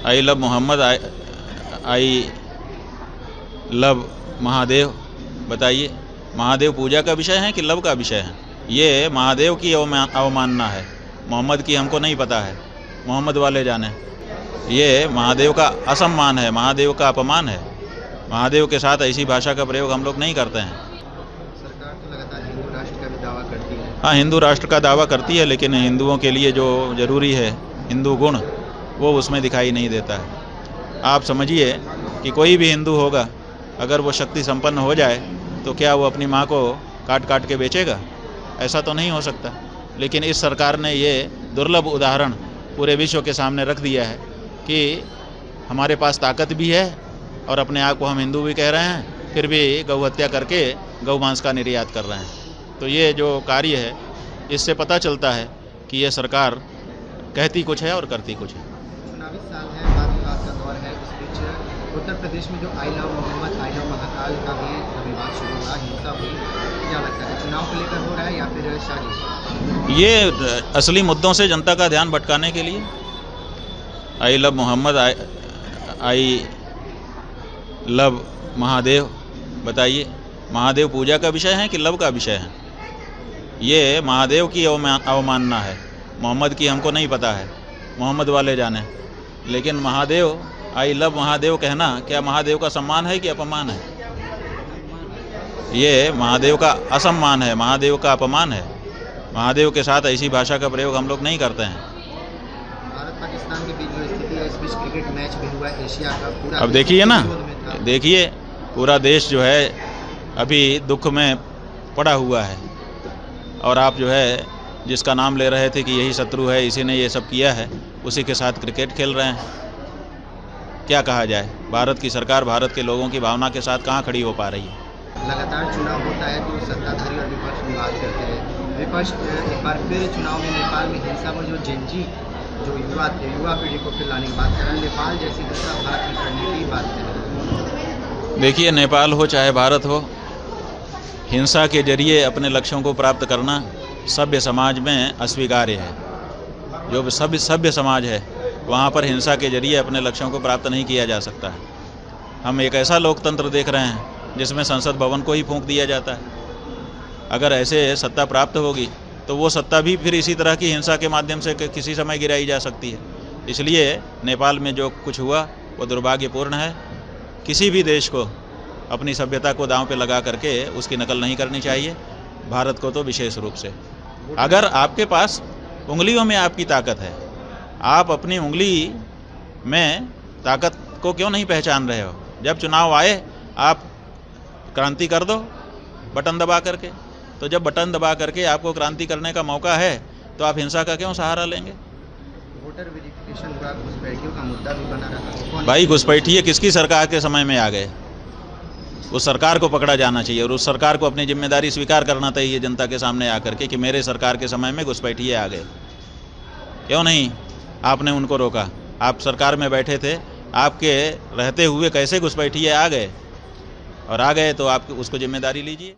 I love Mohammad, I love Mahadev. बताइए, महादेव पूजा का विषय है कि लव का विषय है? ये महादेव की अवमानना है, मोहम्मद की हमको नहीं पता है, मोहम्मद वाले जाने। ये महादेव का असम्मान है, महादेव का अपमान है। महादेव के साथ ऐसी भाषा का प्रयोग हम लोग नहीं करते हैं। सरकार तो लगातार हिंदू राष्ट्र का भी दावा करती है। हाँ, हिंदू राष्ट्र का दावा करती है, लेकिन हिंदुओं के लिए जो जरूरी है हिंदू गुण, वो उसमें दिखाई नहीं देता है। आप समझिए कि कोई भी हिंदू होगा, अगर वो शक्ति संपन्न हो जाए तो क्या वो अपनी माँ को काट काट के बेचेगा? ऐसा तो नहीं हो सकता। लेकिन इस सरकार ने ये दुर्लभ उदाहरण पूरे विश्व के सामने रख दिया है कि हमारे पास ताकत भी है और अपने आप को हम हिंदू भी कह रहे हैं, फिर भी गौ हत्या करके गौ मांस का निर्यात कर रहे हैं। तो ये जो कार्य है, इससे पता चलता है कि ये सरकार कहती कुछ है और करती कुछ है। चुनावी साल है, वाद विवाद का दौर है। इस बीच उत्तर प्रदेश में जो I love Mohammad, I love Mahakal का भी विवाद शुरू हुआ, हिंसा हुई। क्या लगता है, चुनाव को लेकर हो रहा है या फिर साजिश? ये असली मुद्दों से जनता का ध्यान भटकाने के लिए। I love Mohammad, I love Mahadev. बताइए, महादेव पूजा का विषय है कि लव का विषय है? ये महादेव की अवमानना है, मोहम्मद की हमको नहीं पता है, मोहम्मद वाले जाने। लेकिन महादेव, आई लव महादेव कहना क्या महादेव का सम्मान है कि अपमान है? ये महादेव का असम्मान है, महादेव का अपमान है। महादेव के साथ ऐसी भाषा का प्रयोग हम लोग नहीं करते हैं। भारत पाकिस्तान के बीच जो स्थिति है, इस बीच क्रिकेट मैच भी हुआ एशिया का पूरा। अब देखिए ना, देखिए पूरा देश जो है अभी दुख में पड़ा हुआ है, और आप जो है जिसका नाम ले रहे थे कि यही शत्रु है, इसी ने ये सब किया है, उसी के साथ क्रिकेट खेल रहे हैं। क्या कहा जाए? भारत की सरकार भारत के लोगों की भावना के साथ कहाँ खड़ी हो पा रही है? लगातार चुनाव होता है तो सत्ताधारी और विपक्ष विवाद करते हैं। विपक्ष एक बार फिर चुनाव में नेपाल में हिंसा पर जो जेनजी जो युवा थे, युवा पीढ़ी को फिर लाने की बात कर रहे हैं। नेपाल जैसी दूसरा भारत में करने की बात कर रहे हैं। देखिए, नेपाल हो चाहे भारत हो, हिंसा के जरिए अपने लक्ष्यों को प्राप्त करना सभ्य समाज में अस्वीकार्य है। जो सभ्य समाज है, वहाँ पर हिंसा के जरिए अपने लक्ष्यों को प्राप्त नहीं किया जा सकता है। हम एक ऐसा लोकतंत्र देख रहे हैं जिसमें संसद भवन को ही फूंक दिया जाता है। अगर ऐसे सत्ता प्राप्त होगी तो वो सत्ता भी फिर इसी तरह की हिंसा के माध्यम से किसी समय गिराई जा सकती है। इसलिए नेपाल में जो कुछ हुआ वो दुर्भाग्यपूर्ण है। किसी भी देश को अपनी सभ्यता को दांव पे लगा करके उसकी नकल नहीं करनी चाहिए, भारत को तो विशेष रूप से। अगर आपके पास उंगलियों में आपकी ताकत है, आप अपनी उंगली में ताकत को क्यों नहीं पहचान रहे हो? जब चुनाव आए आप क्रांति कर दो बटन दबा करके। तो जब बटन दबा करके आपको क्रांति करने का मौका है तो आप हिंसा का क्यों सहारा लेंगे? वोटर वेरिफिकेशन हुआ, घुसपैठियों का मुद्दा भी बना रहा। भाई, घुसपैठिए किसकी सरकार के समय में आ गए? उस सरकार को पकड़ा जाना चाहिए और उस सरकार को अपनी जिम्मेदारी स्वीकार करना चाहिए जनता के सामने आकर के कि मेरे सरकार के समय में घुसपैठिए आ गए। क्यों नहीं आपने उनको रोका? आप सरकार में बैठे थे, आपके रहते हुए कैसे घुसपैठिए आ गए? और आ गए तो आप उसको जिम्मेदारी लीजिए।